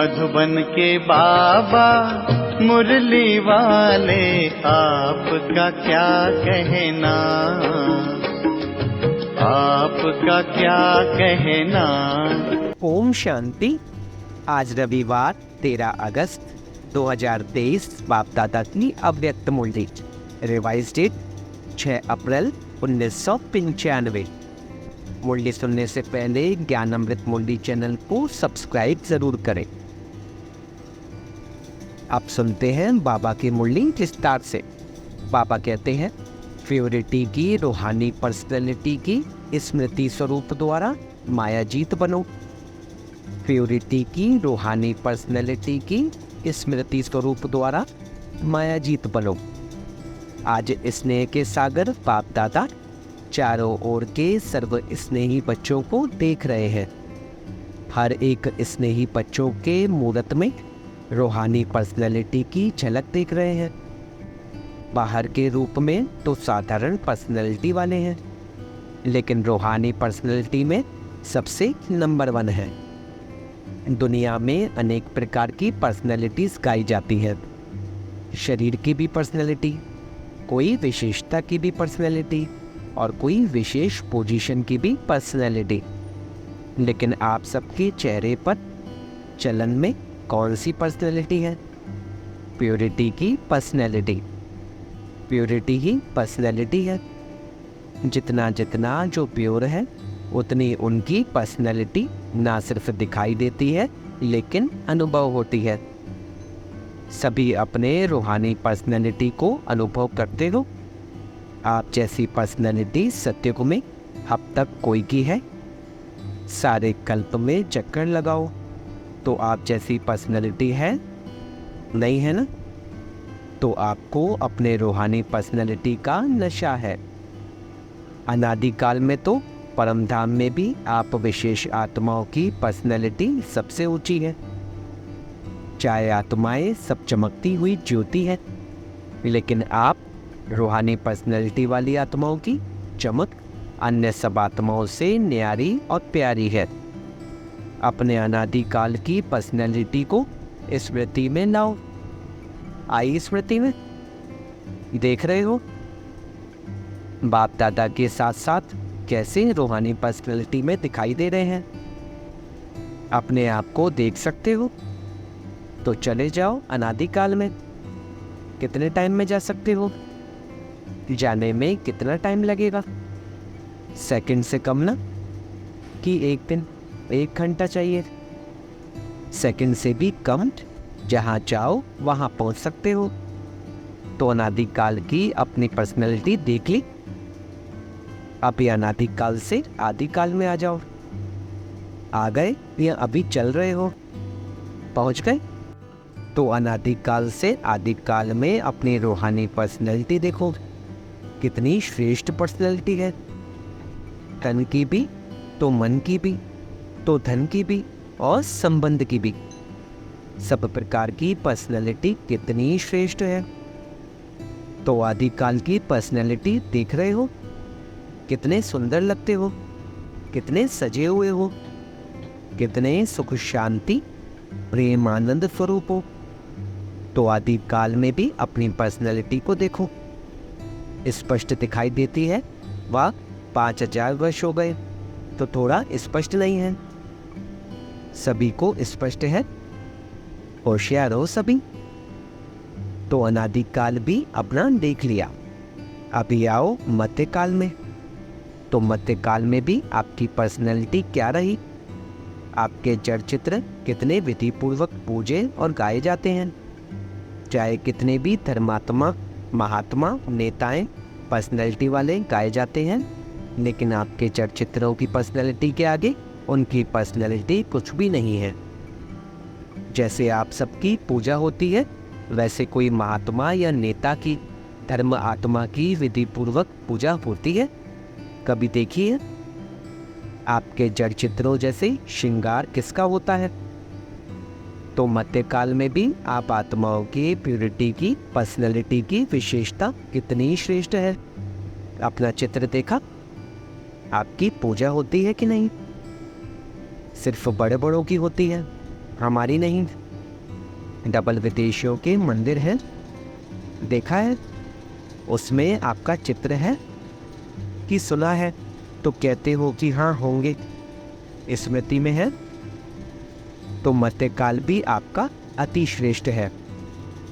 मधुबन के बाबा मुरली वाले, आपका क्या कहना, आपका क्या कहना। ओम शांति। आज रविवार 13 अगस्त 2023 बाप दादा की अव्यक्त मुरली। रिवाइज डेट 6 अप्रैल 1995। मुरली सुनने से पहले ज्ञान अमृत मुरली चैनल को सब्सक्राइब जरूर करें। आप सुनते हैं बाबा की मुरली विस्तार से। बाबा कहते हैं, प्योरिटी की रूहानी पर्सनैलिटी की स्मृति स्वरूप द्वारा मायाजीत बनो। प्योरिटी की रूहानी पर्सनैलिटी की स्मृति स्वरूप द्वारा मायाजीत बनो। आज स्नेह के सागर बाप दादा चारों ओर के सर्व स्नेही बच्चों को देख रहे हैं। हर एक स्नेही बच्चों के मूरत में रूहानी पर्सनैलिटी की झलक देख रहे हैं। बाहर के रूप में तो साधारण पर्सनैलिटी वाले हैं, लेकिन रूहानी पर्सनैलिटी में सबसे नंबर 1 है। दुनिया में अनेक प्रकार की पर्सनैलिटीज़ गाई जाती है। शरीर की भी पर्सनैलिटी, कोई विशेषता की भी पर्सनैलिटी और कोई विशेष पोजीशन की भी पर्सनैलिटी। लेकिन आप सबके चेहरे पर चलन में कौन सी पर्सनैलिटी है? प्योरिटी की पर्सनैलिटी। प्योरिटी ही पर्सनैलिटी है। जितना जितना जो प्योर है, उतनी उनकी पर्सनैलिटी ना सिर्फ दिखाई देती है, लेकिन अनुभव होती है। सभी अपने रूहानी पर्सनैलिटी को अनुभव करते हो। आप जैसी पर्सनैलिटी सत्युग में अब तक कोई की है? सारे कल्प में चक्कर लगाओ तो आप जैसी पर्सनैलिटी है नहीं, है ना? तो आपको अपने रूहानी पर्सनैलिटी का नशा है। अनादिकाल में तो परमधाम में भी आप विशेष आत्माओं की पर्सनैलिटी सबसे ऊंची है। चाहे आत्माएं सब चमकती हुई ज्योति है, लेकिन आप रूहानी पर्सनैलिटी वाली आत्माओं की चमक अन्य सब आत्माओं से न्यारी और प्यारी है। अपने अनादिकाल की पर्सनैलिटी को स्मृति में लाओ। आई स्मृति में? देख रहे हो बाप दादा के साथ साथ कैसे रूहानी पर्सनैलिटी में दिखाई दे रहे हैं। अपने आप को देख सकते हो तो चले जाओ अनादिकाल में। कितने टाइम में जा सकते हो? जाने में कितना टाइम लगेगा? सेकंड से कम ना? कि एक दिन, 1 घंटा चाहिए? सेकंड से भी कम। जहाँ चाहो वहाँ पहुँच सकते हो। तो अनादिकाल की अपनी पर्सनैलिटी देख ली। अभी अनादिकाल से आदिकाल में आ जाओ। आ गए या अभी चल रहे हो? पहुँच गए? तो अनादिकाल से आदिकाल में अपनी रूहानी पर्सनैलिटी देखो। कितनी श्रेष्ठ पर्सनैलिटी है। तन की भी तो मन की भी तो धन की भी और संबंध की भी। सब प्रकार की पर्सनैलिटी कितनी श्रेष्ठ है। तो आदिकाल की पर्सनैलिटी देख रहे हो? कितने सुंदर लगते हो, कितने सजे हुए हो, कितने सुख शांति प्रेम आनंद स्वरूप हो। तो आदिकाल में भी अपनी पर्सनैलिटी को देखो। स्पष्ट दिखाई देती है। वह 5000 वर्ष हो गए तो थोड़ा स्पष्ट नहीं है? सभी को स्पष्ट है। होशियार हो सभी। तो अनादिकाल भी अपना देख लिया। अभी आओ मध्यकाल में। तो मध्यकाल में भी आपकी पर्सनैलिटी क्या रही? आपके जड़ चित्र कितने विधि पूर्वक पूजे और गाए जाते हैं। चाहे कितने भी धर्मात्मा, महात्मा, नेताएं पर्सनैलिटी वाले गाए जाते हैं, लेकिन आपके जड़ चित्रों की पर्सनैलिटी के आगे उनकी पर्सनैलिटी कुछ भी नहीं है। जैसे आप सबकी पूजा होती है, वैसे कोई महात्मा या नेता की, धर्म आत्मा की विधि पूर्वक पूजा होती है? कभी देखिए आपके जड़ चित्रों जैसे श्रृंगार किसका होता है? तो मध्यकाल में भी आप आत्माओं की प्योरिटी की पर्सनैलिटी की विशेषता कितनी श्रेष्ठ है। अपना चित्र देखा? आपकी पूजा होती है कि नहीं? सिर्फ बड़े बड़ों की होती है। हमारी नहीं, डबल विदेशियों के मंदिर है, देखा है, उसमें आपका चित्र है कि सुना है, तो कहते हो कि हाँ होंगे, स्मृति में है, तो मध्यकाल भी आपका अति श्रेष्ठ है।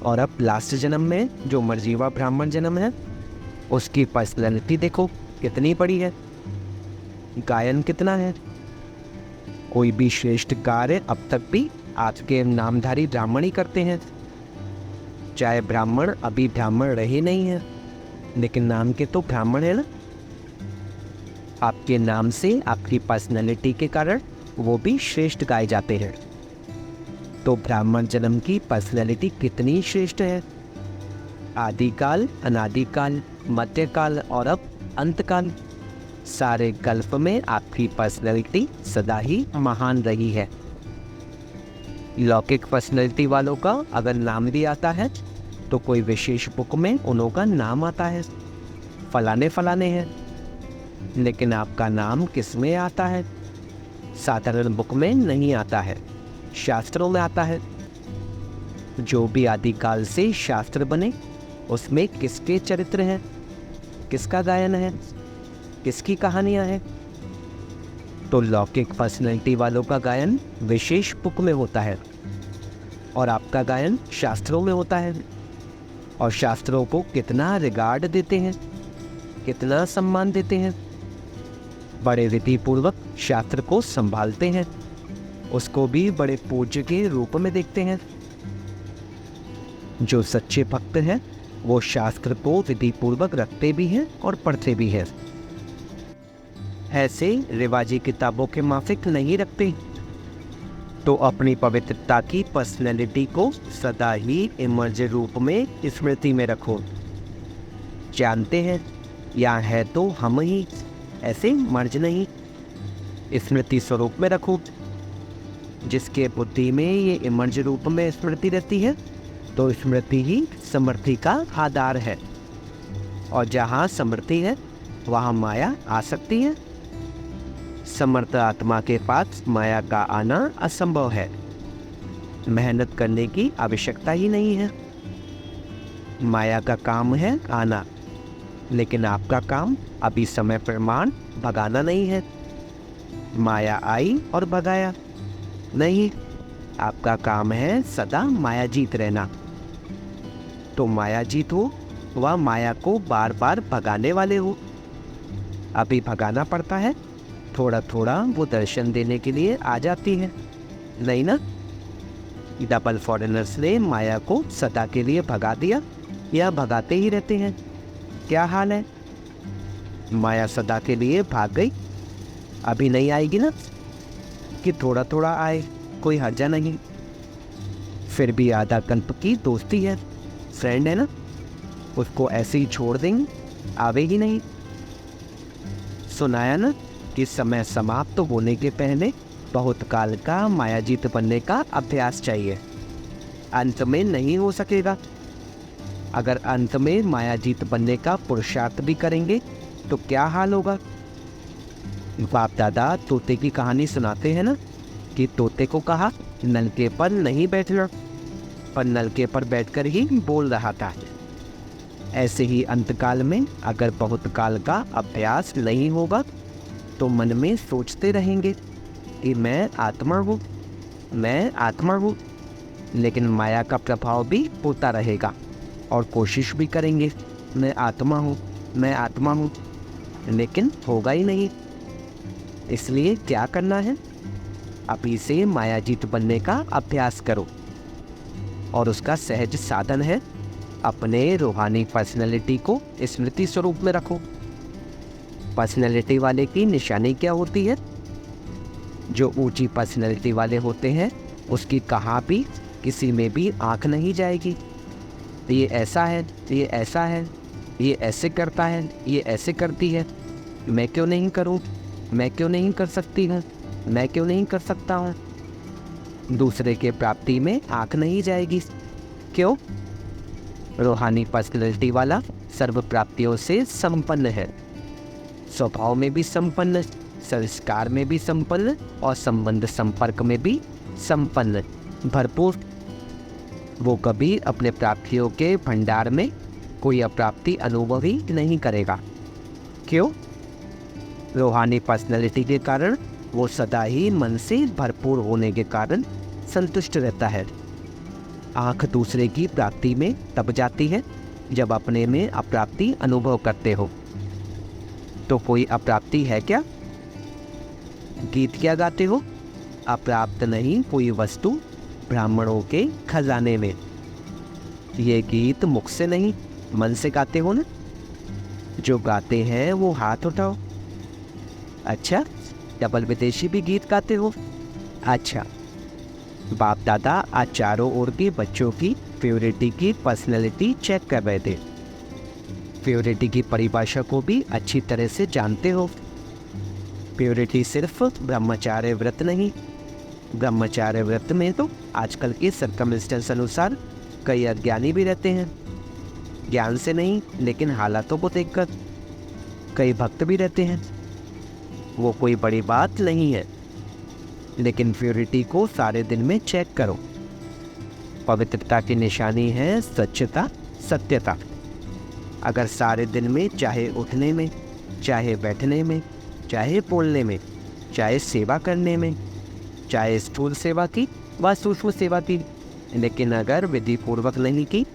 और अब लास्ट जन्म में जो मर्जीवा ब्राह्मण जन्म है, उसकी पर्सनैलिटी देखो कितनी बड़ी है, गायन कितना है। कोई भी श्रेष्ठ कार्य अब तक भी आज के नामधारी ब्राह्मण ही करते हैं, चाहे ब्राह्मण अभी ब्राह्मण रहे नहीं है, लेकिन नाम के तो ब्राह्मण है ना। आपके नाम से, आपकी पर्सनैलिटी के कारण वो भी श्रेष्ठ गाए जाते हैं। तो ब्राह्मण जन्म की पर्सनैलिटी कितनी श्रेष्ठ है। आदिकाल, अनादिकाल, मध्यकाल और अब अंतकाल, सारे गल्फ में आपकी पर्सनैलिटी सदा ही महान रही है। लौकिक पर्सनैलिटी वालों का अगर नाम भी आता है तो कोई विशेष बुक में उन्हों का नाम आता है, फलाने फलाने हैं, लेकिन आपका नाम किस में आता है? साधारण बुक में नहीं आता है, शास्त्रों में आता है। जो भी आदिकाल से शास्त्र बने उसमें किसके चरित्र हैं, किसका गायन है, किसकी कहानियां हैं। तो लौकिक पर्सनैलिटी वालों का गायन विशेष बुक में होता है और आपका गायन शास्त्रों में होता है। और शास्त्रों को कितना रिगार्ड देते हैं, कितना सम्मान देते हैं, बड़े विधि पूर्वक शास्त्र को संभालते हैं, उसको भी बड़े पूज्य के रूप में देखते हैं। जो सच्चे भक्त हैं वो शास्त्र को विधि पूर्वक रखते भी हैं और पढ़ते भी हैं। ऐसे रिवाजी किताबों के माफिक नहीं रखते। तो अपनी पवित्रता की पर्सनैलिटी को सदा ही इमर्ज रूप में स्मृति में रखो। जानते हैं यहाँ है तो हम ही, ऐसे मर्ज नहीं, स्मृति स्वरूप में रखो। जिसके बुद्धि में ये इमर्ज रूप में स्मृति रहती है तो स्मृति ही समृद्धि का आधार है, और जहाँ समृद्धि है वहाँ माया आ सकती है। समर्थ आत्मा के पास माया का आना असंभव है, मेहनत करने की आवश्यकता ही नहीं है। माया का काम है आना, लेकिन आपका काम अभी समय प्रमाण भगाना नहीं है। माया आई और भगाया नहीं, आपका काम है सदा माया जीत रहना। तो माया जीत हो वह माया को बार बार भगाने वाले हो। अभी भगाना पड़ता है, थोड़ा थोड़ा वो दर्शन देने के लिए आ जाती है, नहीं ना। डबल फॉरेनर्स ने माया को सदा के लिए भगा दिया या भगाते ही रहते हैं? क्या हाल है? माया सदा के लिए भाग गई, अभी नहीं आएगी ना, कि थोड़ा थोड़ा आए, कोई हर्जा नहीं। फिर भी आधा कल्प की दोस्ती है, फ्रेंड है ना, उसको ऐसे ही छोड़ देंगे? आवेगी नहीं। सुनाया ना कि समय समाप्त होने के पहले बहुत काल का मायाजीत बनने का अभ्यास चाहिए, अंत में नहीं हो सकेगा। अगर अंत में मायाजीत बनने का पुरुषार्थ भी करेंगे तो क्या हाल होगा? बाप दादा तोते की कहानी सुनाते हैं ना कि तोते को कहा नलके पर नहीं बैठना, पर नलके पर बैठकर ही बोल रहा था। ऐसे ही अंतकाल में अगर बहुत काल का अभ्यास नहीं होगा तो मन में सोचते रहेंगे कि मैं आत्मा हूँ, मैं आत्मा हूँ, लेकिन माया का प्रभाव भी होता रहेगा और कोशिश भी करेंगे मैं आत्मा हूँ, मैं आत्मा हूँ, लेकिन होगा ही नहीं। इसलिए क्या करना है? अभी से मायाजीत बनने का अभ्यास करो, और उसका सहज साधन है अपने रूहानी पर्सनैलिटी को स्मृति स्वरूप में रखो। पर्सनैलिटी वाले की निशानी क्या होती है? जो ऊंची पर्सनैलिटी वाले होते हैं उसकी कहाँ भी किसी में भी आँख नहीं जाएगी। ये ऐसा है, ये ऐसा है, ये ऐसे करता है, ये ऐसे करती है, मैं क्यों नहीं करूँ, मैं क्यों नहीं कर सकती हूँ, मैं क्यों नहीं कर सकता हूँ। दूसरे के प्राप्ति में आँख नहीं जाएगी। क्यों? रूहानी पर्सनैलिटी वाला सर्व प्राप्तियों से संपन्न है, स्वभाव में भी संपन्न, संस्कार में भी संपन्न और संबंध संपर्क में भी संपन्न, भरपूर। वो कभी अपने प्राप्तियों के भंडार में कोई अप्राप्ति अनुभव ही नहीं करेगा। क्यों? रूहानी पर्सनैलिटी के कारण वो सदा ही मन से भरपूर होने के कारण संतुष्ट रहता है। आँख दूसरे की प्राप्ति में तब जाती है जब अपने में अप्राप्ति अनुभव करते हो। तो कोई अप्राप्ति है क्या? गीत क्या गाते हो? अप्राप्त नहीं कोई वस्तु ब्राह्मणों के खजाने में। ये गीत मुख से नहीं मन से गाते हो ना? जो गाते हैं वो हाथ उठाओ। अच्छा, डबल विदेशी भी गीत गाते हो? अच्छा, बाप दादा आज चारों ओर के बच्चों की प्योरिटी की पर्सनैलिटी चेक कर रहे थे। प्योरिटी की परिभाषा को भी अच्छी तरह से जानते हो। प्योरिटी सिर्फ ब्रह्मचार्य व्रत नहीं। ब्रह्मचार्य व्रत में तो आजकल के सर्कमस्टेंस अनुसार कई अज्ञानी भी रहते हैं। ज्ञान से नहीं लेकिन हालातों को देखकर। कई भक्त भी रहते हैं। वो कोई बड़ी बात नहीं है, लेकिन प्योरिटी को सारे दिन में चेक करो। पवित्रता की निशानी है स्वच्छता, सत्यता। अगर सारे दिन में चाहे उठने में, चाहे बैठने में, चाहे बोलने में, चाहे सेवा करने में, चाहे स्थूल सेवा की व सूक्ष्म सेवा की, लेकिन अगर विधि पूर्वक नहीं की,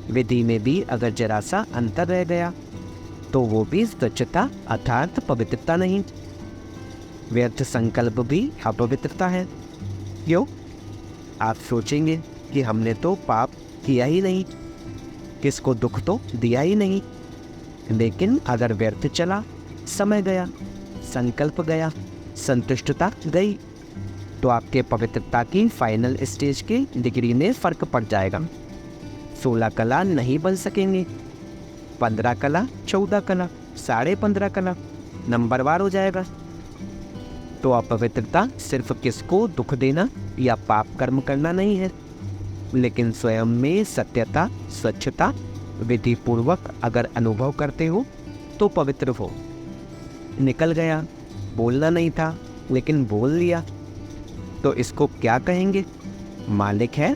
विधि में भी अगर जरा सा अंतर रह गया, तो वो भी स्वच्छता अर्थात पवित्रता नहीं। व्यर्थ संकल्प भी अपवित्रता है। क्यों? आप सोचेंगे कि हमने तो पाप किया ही नहीं, किसको दुख तो दिया ही नहीं। लेकिन अगर व्यर्थ चला, समय गया, संकल्प गया, संतुष्टता गई, तो आपके पवित्रता की फाइनल स्टेज के डिग्री में फर्क पड़ जाएगा। 16 कला नहीं बन सकेंगे, 15 कला, 14 कला, 15.5 कला, नंबरवार हो जाएगा। तो अपवित्रता सिर्फ किसको दुख देना या पाप कर्म करना नहीं है, लेकिन स्वयं में सत्यता, स्वच्छता, विधि पूर्वक अगर अनुभव करते हो तो पवित्र हो। निकल गया, बोलना नहीं था लेकिन बोल लिया, तो इसको क्या कहेंगे? मालिक है।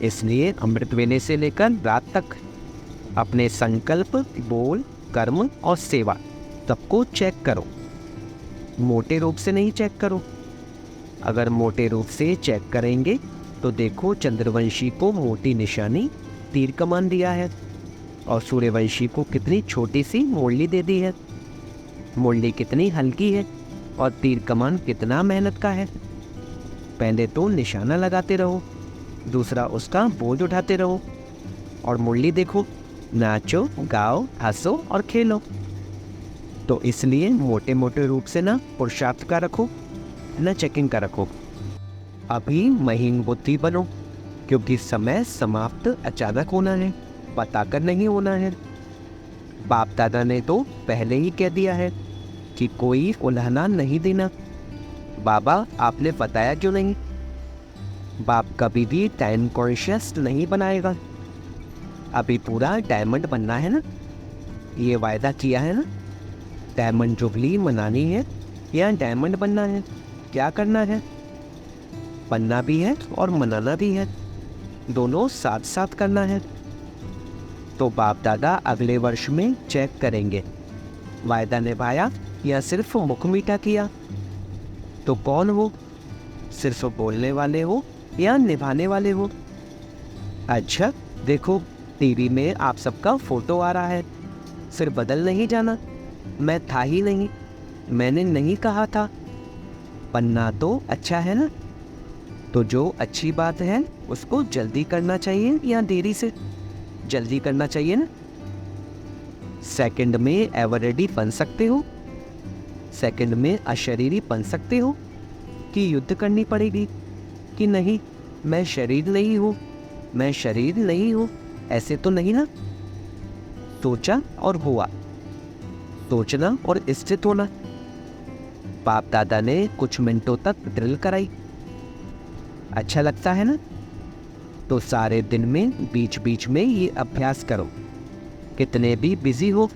इसलिए अमृत वेले से लेकर रात तक अपने संकल्प, बोल, कर्म और सेवा सबको चेक करो। मोटे रूप से नहीं चेक करो। अगर मोटे रूप से चेक करेंगे तो देखो, चंद्रवंशी को मोटी निशानी तीर कमान दिया है और सूर्यवंशी को कितनी छोटी सी मुरली दे दी है। मुरली कितनी हल्की है और तीर कमान कितना मेहनत का है। पहले तो निशाना लगाते रहो, दूसरा उसका बोझ उठाते रहो, और मुरली देखो, नाचो, गाओ, हंसो और खेलो। तो इसलिए मोटे मोटे रूप से ना पुरुषार्थ का रखो, न चेकिंग का रखो। अभी महीन बुद्धि बनो, क्योंकि समय समाप्त अचानक होना है, बताकर नहीं होना है। बाप दादा ने तो पहले ही कह दिया है कि कोई उल्हाना नहीं देना। बाबा आपने बताया क्यों नहीं? बाप कभी भी टाइम कॉन्शियस नहीं बनाएगा। अभी पूरा डायमंड बनना है ना, ये वायदा किया है ना। डायमंड जुबली मनानी है या डायमंड बनना है? क्या करना है? बनना भी है और मनाना भी है, दोनों साथ साथ करना है। तो बाप दादा अगले वर्ष में चेक करेंगे, वायदा निभाया या सिर्फ मुख मीठा किया। तो कौन हो? सिर्फ बोलने वाले हो या निभाने वाले हो? अच्छा देखो, टीवी में आप सबका फोटो आ रहा है, सिर्फ बदल नहीं जाना। मैं था ही नहीं, मैंने नहीं कहा था। बनना तो अच्छा है ना, तो जो अच्छी बात है उसको जल्दी करना चाहिए या देरी से? जल्दी करना चाहिए ना। सेकंड में एवर रेडी बन सकते हो, सेकंड में अशरीरी बन सकते हो कि युद्ध करनी पड़ेगी कि नहीं मैं शरीर नहीं हूँ, मैं शरीर नहीं हूँ, ऐसे तो नहीं ना। सोचा और हुआ, सोचना और स्थित होना। बाप दादा ने कुछ मिनटों तक ड्रिल कराई, अच्छा लगता है ना? तो सारे दिन में बीच बीच में ये अभ्यास करो। कितने भी बिजी हो,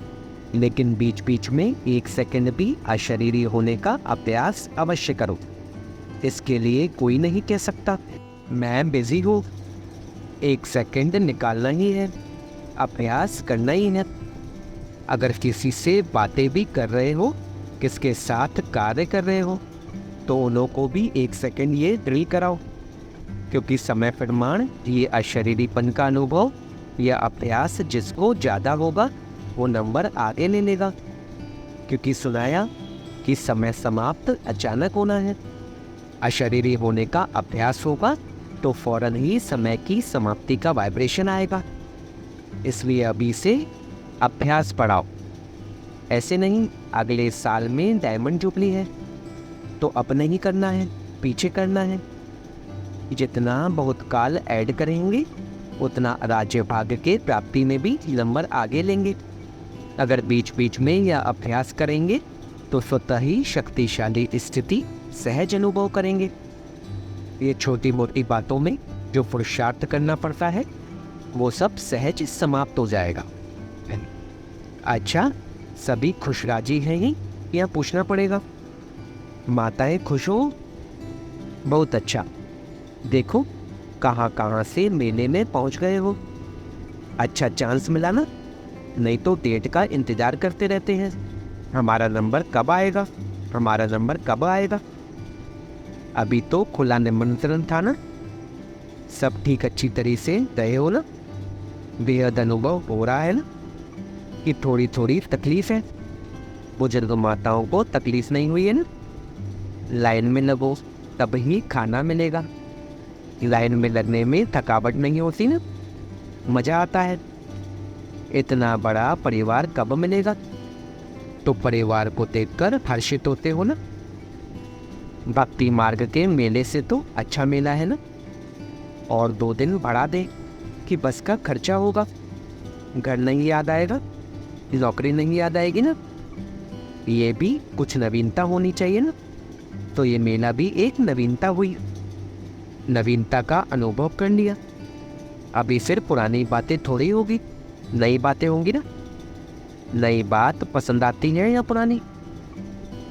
लेकिन बीच बीच में 1 सेकंड भी अशरीरी होने का अभ्यास अवश्य करो। इसके लिए कोई नहीं कह सकता मैं बिजी हूँ। 1 सेकंड निकालना ही है, अभ्यास करना ही है। अगर किसी से बातें भी कर रहे हो, किसके साथ कार्य कर रहे हो, तो उन्हों को भी 1 सेकंड ये ड्रिल कराओ, क्योंकि समय प्रमाण ये अशरीरीपन का अनुभव या अभ्यास जिसको ज़्यादा होगा वो नंबर आगे ले लेगा। क्योंकि सुनाया कि समय समाप्त अचानक होना है। अशरीरी होने का अभ्यास होगा तो फौरन ही समय की समाप्ति का वाइब्रेशन आएगा। इसलिए अभी से अभ्यास बढ़ाओ। ऐसे नहीं अगले साल में डायमंड जुबली है तो अब नहीं करना है, पीछे करना है। जितना बहुत काल ऐड करेंगे उतना राज्य भाग्य के प्राप्ति में भी नंबर आगे लेंगे। अगर बीच बीच में यह अभ्यास करेंगे तो स्वतः ही शक्तिशाली स्थिति सहज अनुभव करेंगे। ये छोटी मोटी बातों में जो पुरुषार्थ करना पड़ता है वो सब सहज समाप्त हो जाएगा। अच्छा, सभी खुश राजी हैं ही या पूछना पड़ेगा? माताएं खुश हो? बहुत अच्छा। देखो कहाँ कहाँ से मेले में पहुँच गए हो। अच्छा चांस मिला ना, नहीं तो डेट का इंतज़ार करते रहते हैं, हमारा नंबर कब आएगा, हमारा नंबर कब आएगा। अभी तो खुला निमंत्रण था ना, सब ठीक अच्छी तरह से गए हो ना। बेहद अनुभव हो रहा है ना कि थोड़ी थोड़ी तकलीफ है। बुजुर्ग माताओं को तकलीफ नहीं हुई है ना। लाइन में लगो तब ही खाना मिलेगा। लाइन में लगने में थकावट नहीं होती ना, मज़ा आता है। इतना बड़ा परिवार कब मिलेगा? तो परिवार को देखकर हर्षित होते हो ना। भक्ति मार्ग के मेले से तो अच्छा मेला है ना। और 2 दिन बढ़ा दे कि बस का खर्चा होगा। घर नहीं याद आएगा, नौकरी नहीं याद आएगी ना। ये भी कुछ नवीनता होनी चाहिए ना। तो ये मेला भी एक नवीनता हुई, नवीनता का अनुभव कर लिया। अभी फिर पुरानी बातें थोड़ी होगी, नई बातें होंगी ना। नई बात पसंद आती है या पुरानी?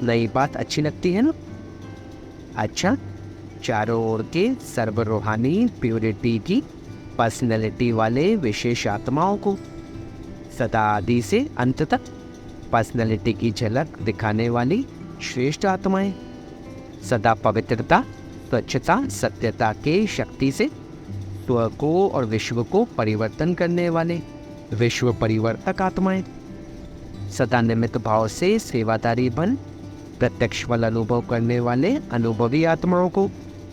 नई बात अच्छी लगती है ना। अच्छा, चारों ओर के सर्व रूहानी प्योरिटी की पर्सनैलिटी वाले विशेष आत्माओं को, सदा आदि से अंत तक पर्सनैलिटी की झलक दिखाने वाली श्रेष्ठ आत्माएं, सदा पवित्रता, स्वच्छता, सत्यता के शक्ति से स्व को और विश्व को परिवर्तन करने वाले विश्व परिवर्तक आत्माएं, सदा निमित्त भाव से सेवादारी बन प्रत्यक्ष फल अनुभव करने वाले अनुभवी आत्माओं को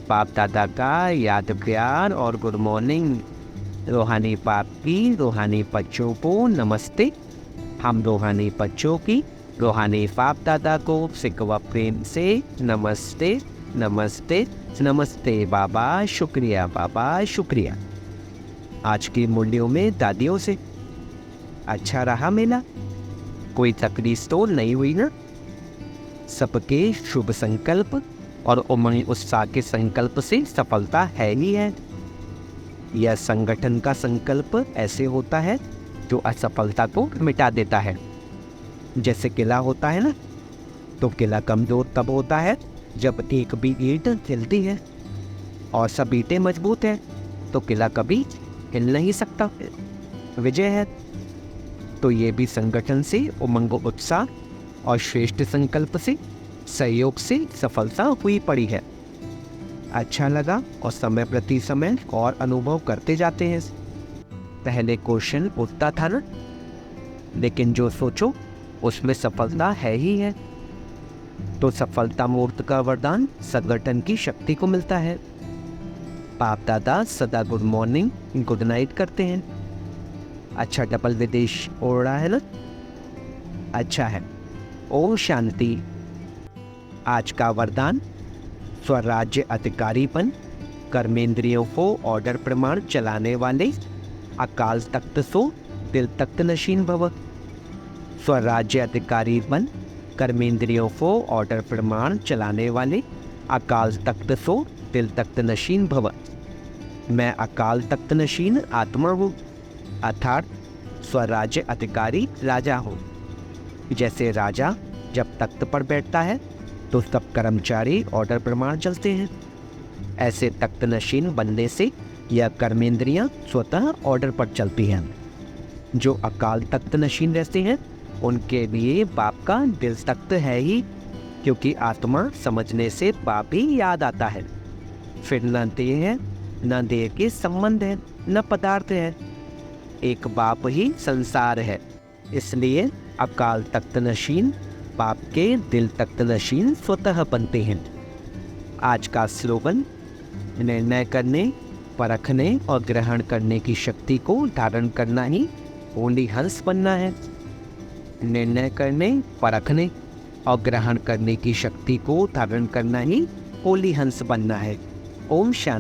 बाप दादा का याद प्यार और गुड मॉर्निंग। रूहानी बाप की रूहानी बच्चों को नमस्ते। हम रूहानी बच्चों की रूहानी बाप दादा को सिकवा प्रेम से नमस्ते नमस्ते नमस्ते बाबा, शुक्रिया बाबा, शुक्रिया। आज की मुंडियों में दादियों से अच्छा रहा मेला, कोई तकलीफ तो नहीं हुई ना। सबके शुभ संकल्प और उमंग उत्साह के संकल्प से सफलता है ही है। यह संगठन का संकल्प ऐसे होता है जो असफलता को मिटा देता है। जैसे किला होता है ना, तो किला कमजोर तब होता है जब एक भी ईंट हिलती है, और सब ईंटें मजबूत हैं तो किला कभी हिल नहीं सकता। विजय है। तो ये भी संगठन से उमंग उत्साह और श्रेष्ठ संकल्प से सहयोग से सफलता हुई पड़ी है। अच्छा लगा और समय प्रति समय और अनुभव करते जाते हैं। पहले क्वेश्चन उठता था ना, लेकिन जो सोचो उसमें सफलता है ही है। तो सफलता मूर्त का वरदान संगठन की शक्ति को मिलता है। बाप दादा सदा गुड मॉर्निंग गुड नाइट करते हैं। अच्छा डबल विदेश ओढ़ रहा है ना, अच्छा है। ओम शांति। आज का वरदान स्वराज्य अधिकारीपन, कर्मेंद्रियों को ऑर्डर प्रमाण चलाने वाले अकाल तख्त सो दिल तख्त नशीन भव। स्वराज्य अधिकारी बन, कर्मेंद्रियों को ऑर्डर प्रमाण चलाने वाले अकाल तख्त सो दिल तख्त नशीन भव। मैं अकाल तख्त नशीन आत्मा हूँ, अर्थात स्वराज्य अधिकारी राजा हूँ। जैसे राजा जब तख्त पर बैठता है तो सब कर्मचारी ऑर्डर प्रमाण चलते हैं। ऐसे तख्त नशीन बनने से यह कर्मेंद्रियां स्वतः ऑर्डर पर चलती हैं। जो अकाल तख्त नशीन रहते हैं उनके लिए बाप का दिल तख्त है ही, क्योंकि आत्मा समझने से बाप ही याद आता है। फिर न देह है, न देह के संबंध है, न पदार्थ है, एक बाप ही संसार है। इसलिए अकाल तख्त नशीन बाप के दिल तख्त नशीन स्वतः बनते हैं। आज का स्लोगन: निर्णय करने, परखने और ग्रहण करने की शक्ति को धारण करना ही होली हंस बनना है। निर्णय करने, परखने और ग्रहण करने की शक्ति को धारण करना ही होली हंस बनना है। ओम शांति।